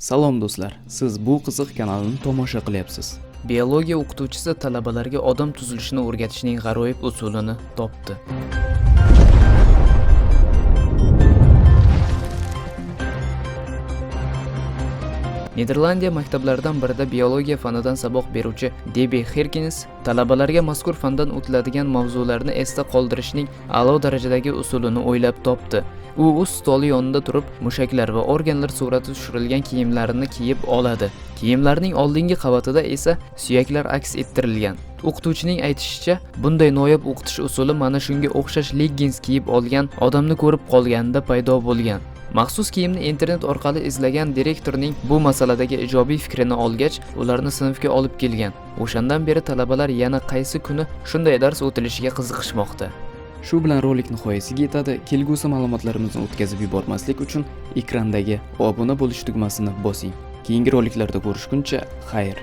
Salom do'stlar, siz bu qiziq kanalni tomosha qilyapsiz. Biologiya o'qituvchisi talabalarga odam tuzilishini o'rgatishning g'aroyib usulini topdi. Niderlandiya maktablaridan birida biologiya fanidan saboq beruvchi Debbie Herkins talabalarga mazkur fandan o'tiladigan mavzularni esda qoldirishning a'lo darajadagi usulini o'ylab topdi. U o'z stoli yonida turib, mushaklar va organlar surati tushirilgan kiyimlarini kiyib oladi. Kiyimlarning oldingi qavatida esa suyaklar aks ettirilgan. O'qituvchining aytishicha, bunday noyob o'qitish usuli mana shunga o'xshash leggins kiyib olgan odamni ko'rib qolganida paydo bo'lgan. Maxsus kiyimni internet orqali izlagan direktorning bu masaladagi ijobiy fikrini olgach, ularni sinfga olib kelgan. O'shandan beri talabalar yana qaysi kuni shunday dars o'tilishiga qiziqishmoqda. Shu bilan rolik nihoyasiga yetadi. Kelgusi ma'lumotlarimizni o'tkazib yubormaslik uchun ekrandagi obuna bo'lish tugmasini bosing. Keyingi roliklarda ko'rishguncha, xayr.